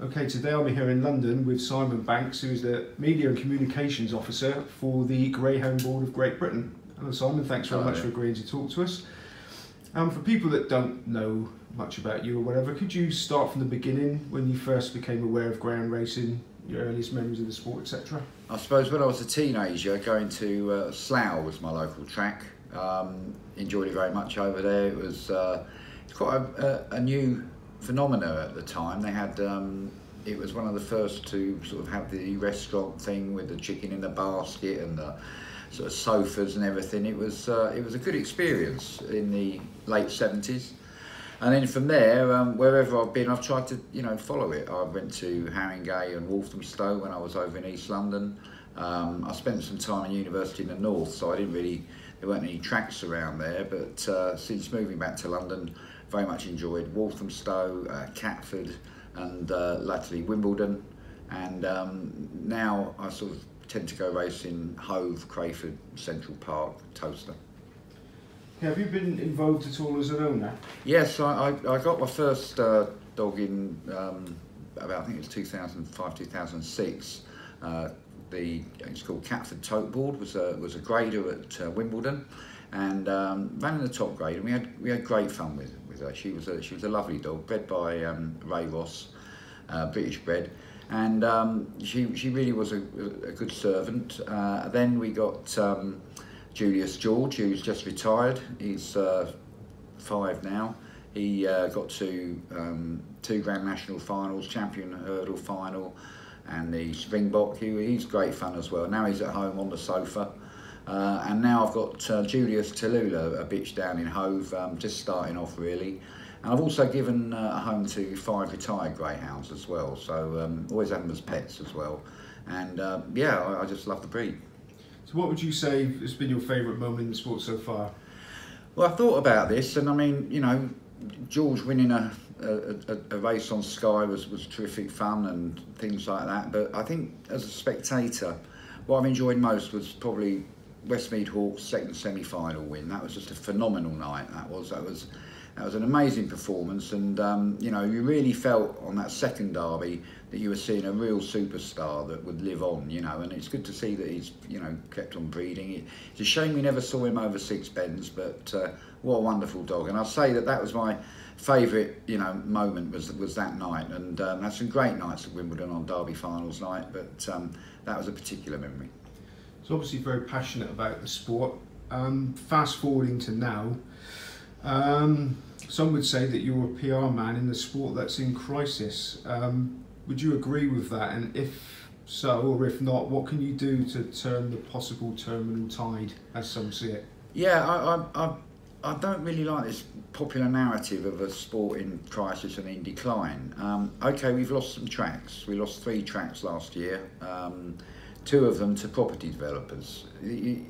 Okay, today I'll be here in London with Simon Banks, who is the Media and Communications Officer for the Greyhound Board of Great Britain. Hello Simon, thanks very much for agreeing to talk to us. For people that don't know much about you or whatever, could you start from the beginning, when you first became aware of greyhound racing, your earliest memories of the sport, etc.? I suppose when I was a teenager, going to Slough was my local track. Enjoyed it very much over there. It was quite a new phenomena at the time. They had it was one of the first to sort of have the restaurant thing with the chicken in the basket and the sort of sofas and everything. It was a good experience in the late 70s. And then from there, wherever I've been, I've tried to, follow it. I went to Haringey and Walthamstow when I was over in East London. I spent some time in university in the north, so there weren't any tracks around there. But since moving back to London, very much enjoyed Walthamstow, Catford, and latterly Wimbledon. And now I sort of tend to go racing Hove, Crayford, Central Park, Towcester. Have you been involved at all as an owner? Yes, I got my first dog in about, I think it was 2005, 2006. It's called Catford Tote Board. Was a grader at Wimbledon, and ran in the top grade, and we had great fun with her. She was a lovely dog, bred by Ray Ross, British bred, and she really was a good servant. Then we got Julius George, who's just retired. He's 5 now. He got to 2 Grand National finals, champion hurdle final, and the Springbok. He's great fun as well. Now he's at home on the sofa. And now I've got Julius Tallulah, a bitch down in Hove, just starting off really. And I've also given a home to 5 retired greyhounds as well, so always had them as pets as well. And yeah, I just love the breed. So what would you say has been your favourite moment in the sport so far? Well, I thought about this, and I mean, George winning a race on Sky was terrific fun and things like that. But I think as a spectator, what I've enjoyed most was probably Westmead Hawk's second semi-final win. That was just a phenomenal night. That was an amazing performance, and you really felt on that second derby that you were seeing a real superstar that would live on, and it's good to see that he's kept on breeding. It's a shame we never saw him over 6 bends, but what a wonderful dog. And I'll say that was my favourite moment was that night, and had some great nights at Wimbledon on Derby finals night, but that was a particular memory. So obviously very passionate about the sport. Fast forwarding to now, some would say that you're a PR man in the sport that's in crisis. Would you agree with that? And if so, or if not, what can you do to turn the possible terminal tide, as some see it? Yeah, I don't really like this popular narrative of a sport in crisis and in decline. Okay, we've lost some tracks. We lost 3 tracks last year. 2 of them to property developers.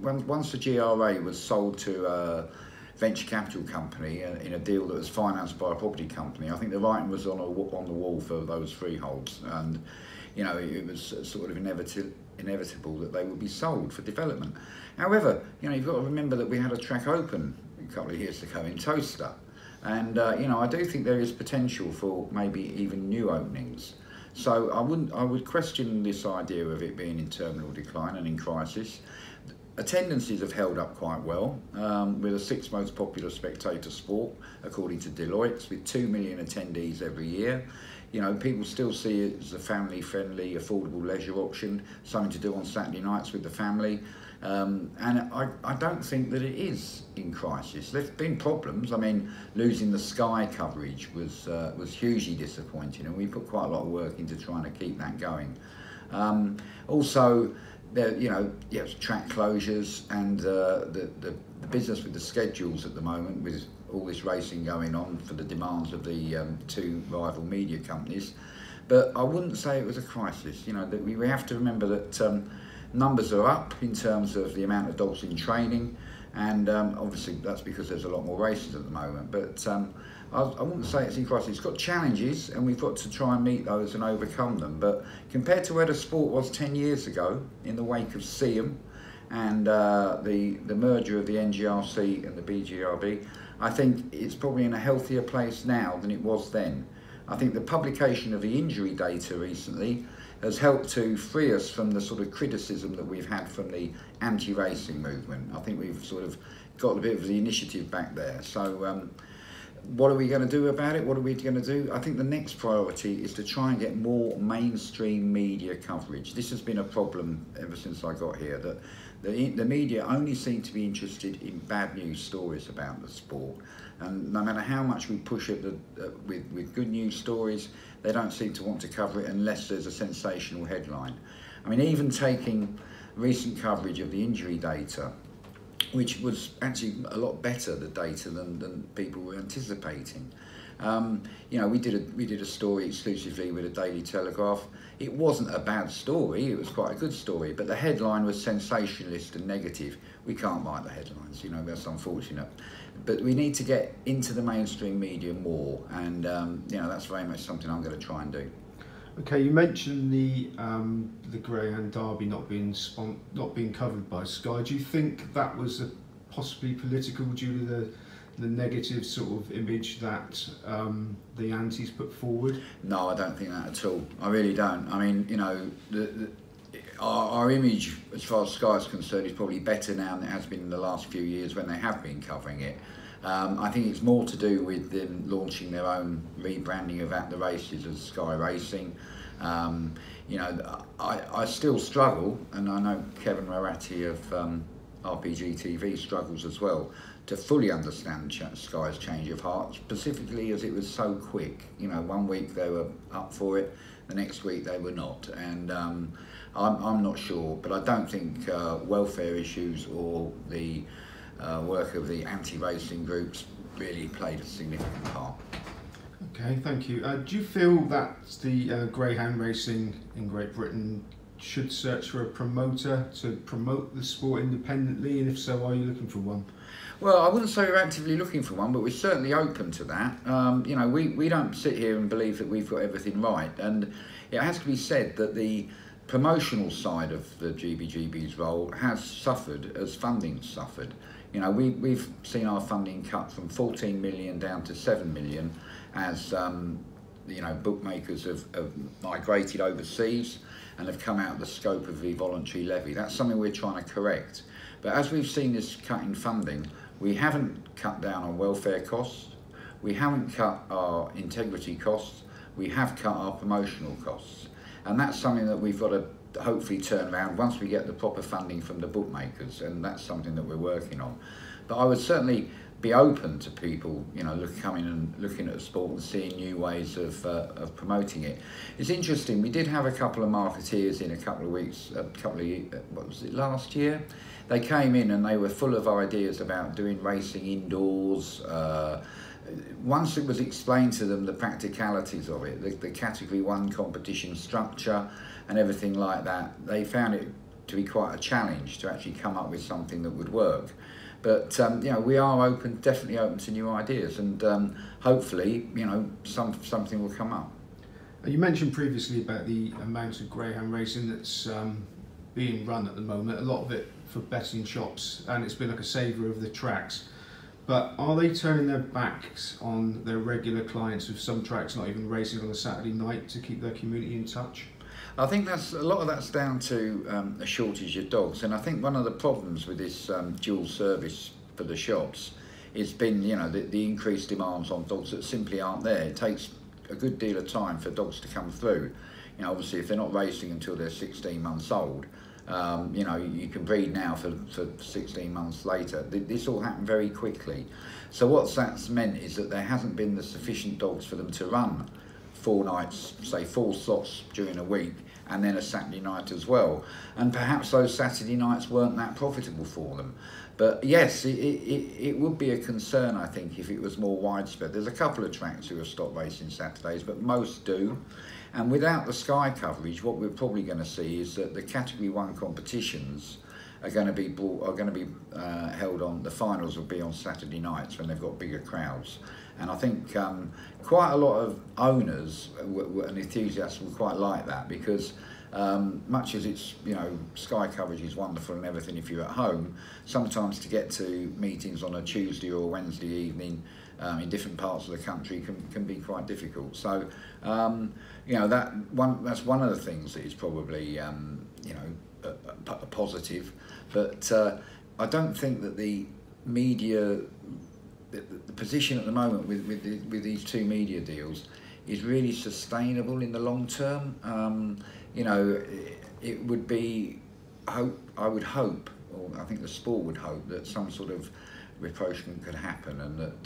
Once the GRA was sold to a venture capital company in a deal that was financed by a property company, I think the writing was on the wall for those freeholds, and it was sort of inevitable that they would be sold for development. However, you've got to remember that we had a track open a couple of years ago in Towcester, and I do think there is potential for maybe even new openings. So I would question this idea of it being in terminal decline and in crisis. Attendances have held up quite well. We're the 6th most popular spectator sport, according to Deloitte, with 2 million attendees every year. People still see it as a family-friendly, affordable leisure option, something to do on Saturday nights with the family. And I don't think that it is in crisis. There's been problems. I mean, losing the Sky coverage was hugely disappointing, and we put quite a lot of work into trying to keep that going. Also, track closures and the business with the schedules at the moment, with all this racing going on for the demands of the 2 rival media companies. But I wouldn't say it was a crisis. That we have to remember that numbers are up in terms of the amount of dogs in training, and obviously that's because there's a lot more races at the moment. But I wouldn't say it's in crisis. It's got challenges, and we've got to try and meet those and overcome them. But compared to where the sport was 10 years ago, in the wake of SEAM and the merger of the NGRC and the BGRB, I think it's probably in a healthier place now than it was then. I think the publication of the injury data recently has helped to free us from the sort of criticism that we've had from the anti-racing movement. I think we've sort of got a bit of the initiative back there. So what are we going to do about it? What are we going to do? I think the next priority is to try and get more mainstream media coverage. This has been a problem ever since I got here, that the media only seem to be interested in bad news stories about the sport. And no matter how much we push it with good news stories, they don't seem to want to cover it unless there's a sensational headline. I mean, even taking recent coverage of the injury data, which was actually a lot better, the data, than people were anticipating. You know, we did a story exclusively with the Daily Telegraph. It wasn't a bad story, it was quite a good story, but the headline was sensationalist and negative. We can't write the headlines, you know, that's unfortunate. But we need to get into the mainstream media more, and you know, that's very much something I'm going to try and do. Okay, you mentioned the Greyhound Derby not being covered by Sky. Do you think that was possibly political due to the negative sort of image that the antis put forward? No, I don't think that at all. I really don't. I mean, you know, our image as far as Sky is concerned is probably better now than it has been in the last few years when they have been covering it. I think it's more to do with them launching their own rebranding of At the Races as Sky Racing. You know, I still struggle, and I know Kevin Moratti of RPG TV struggles as well, to fully understand Sky's change of heart, specifically as it was so quick. You know, one week they were up for it, the next week they were not, and I'm not sure, but I don't think welfare issues or the work of the anti-racing groups really played a significant part. Okay, thank you. Do you feel that the Greyhound Racing in Great Britain should search for a promoter to promote the sport independently, and if so, are you looking for one? Well, I wouldn't say we're actively looking for one, but we're certainly open to that. You know, we don't sit here and believe that we've got everything right, and it has to be said that the promotional side of the GBGB's role has suffered as funding suffered. You know, we've seen our funding cut from 14 million down to 7 million as you know, bookmakers have migrated overseas and have come out of the scope of the voluntary levy. That's something we're trying to correct. But as we've seen this cut in funding, we haven't cut down on welfare costs, we haven't cut our integrity costs, we have cut our promotional costs. And that's something that we've got to hopefully turn around once we get the proper funding from the bookmakers, and that's something that we're working on. But I would certainly be open to people, you know, coming and looking at the sport and seeing new ways of promoting it. It's interesting, we did have a couple of marketeers in a couple of weeks, what was it, last year? They came in and they were full of ideas about doing racing indoors. Once it was explained to them the practicalities of it, the Category 1 competition structure and everything like that, they found it to be quite a challenge to actually come up with something that would work. But you know, we are open, definitely open to new ideas, and hopefully, you know, something will come up. You mentioned previously about the amount of greyhound racing that's being run at the moment, a lot of it for betting shops, and it's been like a saviour of the tracks. But are they turning their backs on their regular clients, with some tracks not even racing on a Saturday night to keep their community in touch? I think a lot of that's down to a shortage of dogs, and I think one of the problems with this dual service for the shops has been, you know, the increased demands on dogs that simply aren't there. It takes a good deal of time for dogs to come through. You know, obviously if they're not racing until they're 16 months old, you know, you can breed now for 16 months later. This all happened very quickly. So what that's meant is that there hasn't been the sufficient dogs for them to run 4 nights, say 4 slots during a week, and then a Saturday night as well. And perhaps those Saturday nights weren't that profitable for them. But yes, it would be a concern, I think, if it was more widespread. There's a couple of tracks who have stopped racing Saturdays, but most do. And without the Sky coverage, what we're probably going to see is that the Category 1 competitions are going to be held on, the finals will be on Saturday nights when they've got bigger crowds. And I think quite a lot of owners and enthusiasts will quite like that, because Much as it's, Sky coverage is wonderful and everything if you're at home, sometimes to get to meetings on a Tuesday or Wednesday evening in different parts of the country can be quite difficult. So, that's one of the things that is probably, a positive. But I don't think that the media, the position at the moment with these two media deals is really sustainable in the long term. It would be, I would hope, or I think the sport would hope, that some sort of rapprochement could happen, and that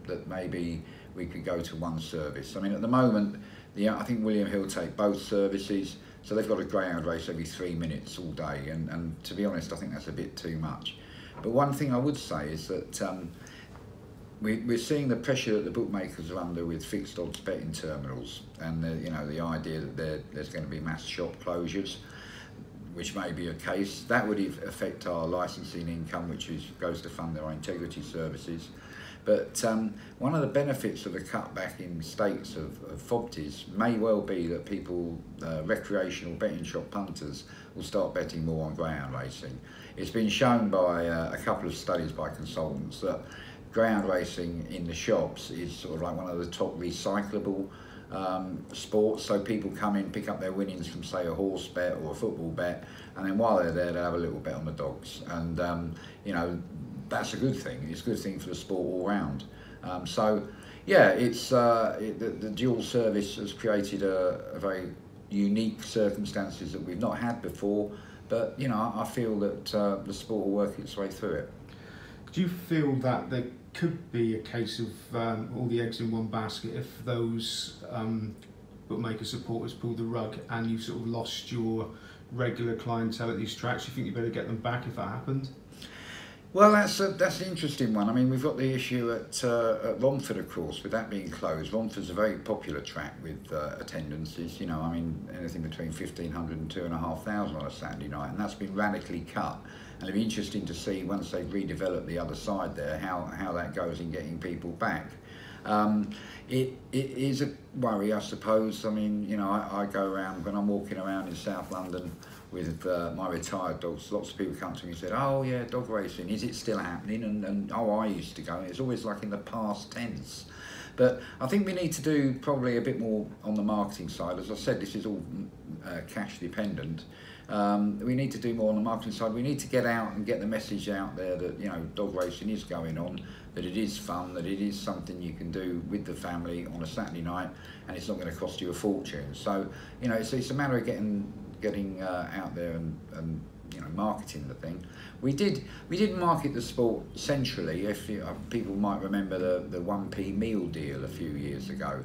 that maybe we could go to one service. I mean, at the moment, I think William Hill take both services, so they've got a greyhound race every 3 minutes all day, and to be honest, I think that's a bit too much. But one thing I would say is that we're seeing the pressure that the bookmakers are under with fixed odds betting terminals, and the idea that there's going to be mass shop closures, which may be a case. That would affect our licensing income, which goes to fund our integrity services. But one of the benefits of a cutback in stakes of FOBTs may well be that people, recreational betting shop punters, will start betting more on greyhound racing. It's been shown by a couple of studies by consultants that greyhound racing in the shops is sort of like one of the top recyclable sports. So people come in, pick up their winnings from, say, a horse bet or a football bet, and then while they're there, they have a little bet on the dogs. And that's a good thing. It's a good thing for the sport all round. It's the dual service has created a very unique circumstances that we've not had before. But I feel that the sport will work its way through it. Do you feel that there could be a case of all the eggs in one basket if those bookmaker supporters pulled the rug and you sort of lost your regular clientele at these tracks? Do you think you better get them back if that happened? Well, that's an interesting one. I mean, we've got the issue at Romford, of course, with that being closed. Romford's a very popular track with attendances, anything between 1,500 and 2,500 on a Saturday night, and that's been radically cut. And it'll be interesting to see, once they've redeveloped the other side there, how that goes in getting people back. It is a worry, I suppose. I mean, I go around, when I'm walking around in South London with my retired dogs, lots of people come to me and said, oh yeah, dog racing, is it still happening? And oh, I used to go. It's always like in the past tense. But I think we need to do probably a bit more on the marketing side. As I said, this is all cash dependent. We need to do more on the marketing side. We need to get out and get the message out there that dog racing is going on, that it is fun, that it is something you can do with the family on a Saturday night, and it's not going to cost you a fortune. So it's a matter of getting out there and marketing the thing. We did market the sport centrally. If people might remember the 1p meal deal a few years ago,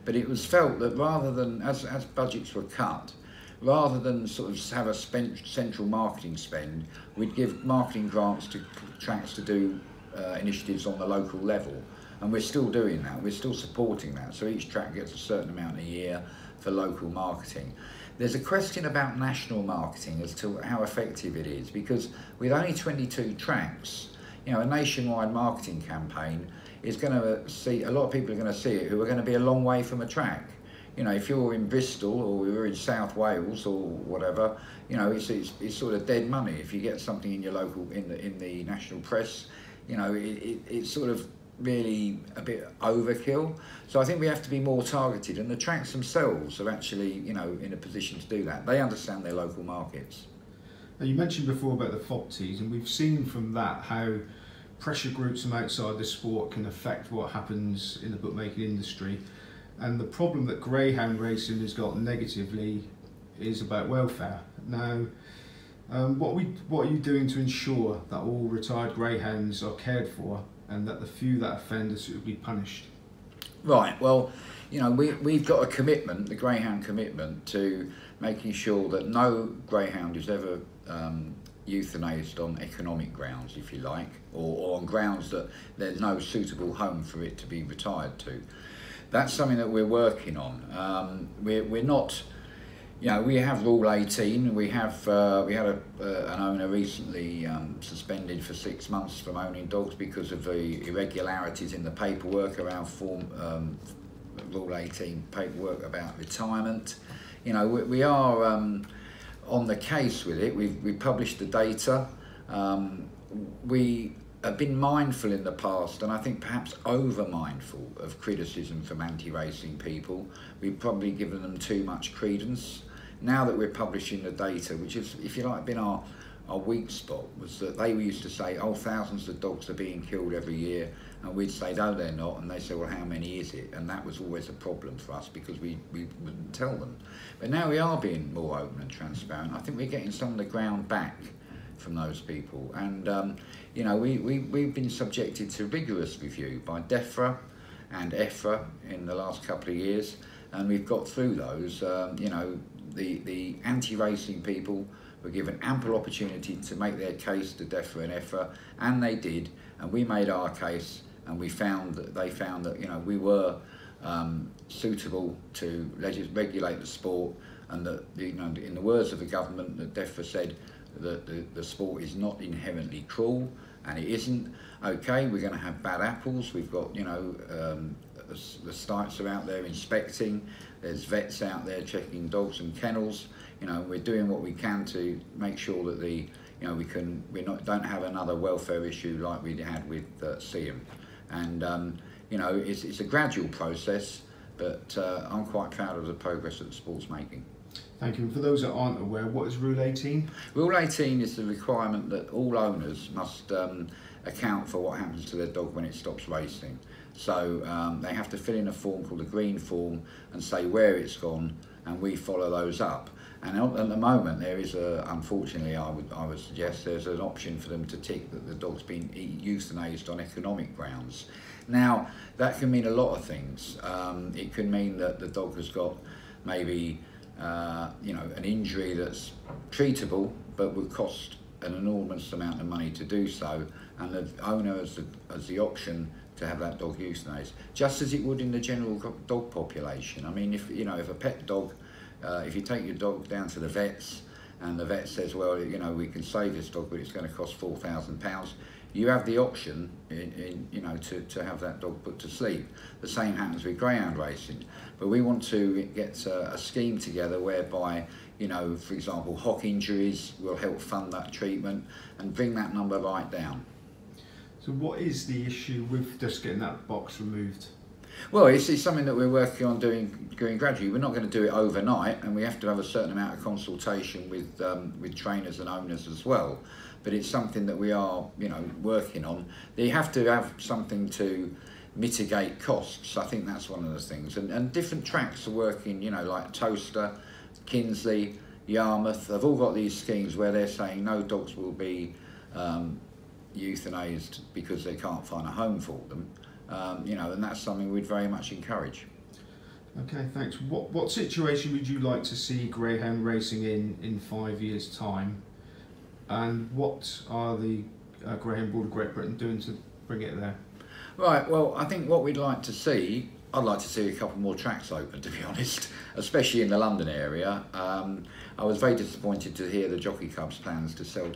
but it was felt that rather than as budgets were cut, rather than sort of have a central marketing spend, we'd give marketing grants to tracks to do initiatives on the local level, and we're still doing that. We're still supporting that. So each track gets a certain amount a year for local marketing. There's a question about national marketing as to how effective it is, because with only 22 tracks, a nationwide marketing campaign is going to see, a lot of people are going to see it who are going to be a long way from a track. If you're in Bristol or you're in South Wales or whatever, it's sort of dead money. If you get something in your local, in the national press, it's sort of really a bit overkill. So I think we have to be more targeted, and the tracks themselves are actually, in a position to do that. They understand their local markets. Now, you mentioned before about the FOBTs, and we've seen from that how pressure groups from outside the sport can affect what happens in the bookmaking industry. And the problem that greyhound racing has got negatively is about welfare. Now, what are you doing to ensure that all retired greyhounds are cared for and that the few that offend are suitably punished? Right, well, we've got a commitment, the Greyhound commitment, to making sure that no greyhound is ever euthanized on economic grounds, if you like, or on grounds that there's no suitable home for it to be retired to. That's something that we're working on. We're not, we have Rule 18. We had an owner recently suspended for 6 months from owning dogs because of the irregularities in the paperwork around Rule 18 paperwork about retirement. you know, we are on the case with it. We've published the data. We have been mindful in the past, and I think perhaps over mindful of criticism from anti-racing people. We've probably given them too much credence. Now that we're publishing the data, which is, if you like, been our weak spot, was that they used to say, oh, thousands of dogs are being killed every year, and we'd say, no, they're not, and they say, well, how many is it? And that was always a problem for us because we wouldn't tell them. But now we are being more open and transparent. I think we're getting some of the ground back from those people, and you know, we've been subjected to rigorous review by DEFRA and EFRA in the last couple of years, and we've got through those. You know, the anti-racing people were given ample opportunity to make their case to DEFRA and EFRA, and they did, and we made our case, and we found that they found that, you know, we were suitable to regulate the sport, and that, you know, in the words of the government, that DEFRA said that the sport is not inherently cruel, and it isn't. Okay, we're going to have bad apples. We've got, you know, the sites are out there inspecting. There's vets out there checking dogs and kennels. You know, we're doing what we can to make sure that don't have another welfare issue like we had with Seaham. And you know, it's a gradual process, but I'm quite proud of the progress that the sport's making. Thank you. And for those that aren't aware, what is Rule 18? Rule 18 is the requirement that all owners must account for what happens to their dog when it stops racing. So they have to fill in a form called the green form and say where it's gone, and we follow those up. And at the moment, there is unfortunately, I would suggest there's an option for them to tick that the dog's been euthanized on economic grounds. Now, that can mean a lot of things. It can mean that the dog has got maybe you know, an injury that's treatable, but would cost an enormous amount of money to do so, and the owner has the option to have that dog euthanized, just as it would in the general dog population. I mean, if a pet dog, if you take your dog down to the vets, and the vet says, well, you know, we can save this dog, but it's going to cost £4,000, you have the option, you know, to have that dog put to sleep. The same happens with greyhound racing, but we want to get a scheme together whereby, you know, for example, hock injuries will help fund that treatment and bring that number right down. So what is the issue with just getting that box removed? Well, it's something that we're working on doing gradually. We're not going to do it overnight, and we have to have a certain amount of consultation with trainers and owners as well. But it's something that we are, you know, working on. You have to have something to mitigate costs. I think that's one of the things. And different tracks are working, you know, like Toaster, Kinsley, Yarmouth. They've all got these schemes where they're saying no dogs will be euthanized because they can't find a home for them. You know, and that's something we'd very much encourage. Okay, thanks. What situation would you like to see greyhound racing in 5 years' time? And what are the Greyhound Board of Great Britain doing to bring it there? Right, well, I think what we'd like to see, I'd like to see a couple more tracks open, to be honest, especially in the London area. I was very disappointed to hear the Jockey Club's plans to sell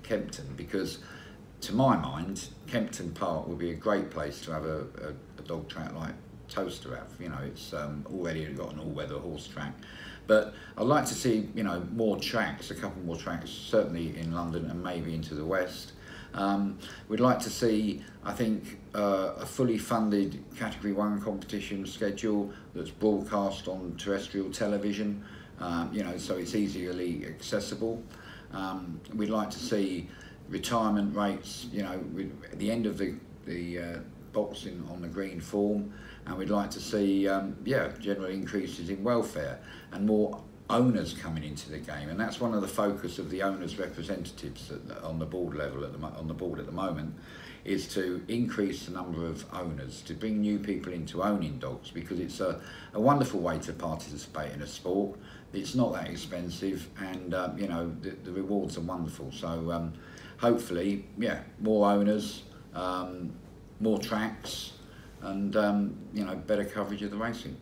Kempton, because to my mind, Kempton Park would be a great place to have a dog track like Toaster have. You know, it's already got an all-weather horse track. But I'd like to see, you know, more tracks, a couple more tracks, certainly in London and maybe into the West. We'd like to see, I think, a fully funded Category 1 competition schedule that's broadcast on terrestrial television, you know, so it's easily accessible. We'd like to see retirement rates, you know, at the end of the boxing on the green form, and we'd like to see, general increases in welfare and more owners coming into the game, and that's one of the focus of the owners' representatives on the board level on the board at the moment, is to increase the number of owners, to bring new people into owning dogs, because it's a wonderful way to participate in a sport. It's not that expensive, and you know, the rewards are wonderful. So hopefully, more owners, more tracks, and you know, better coverage of the racing.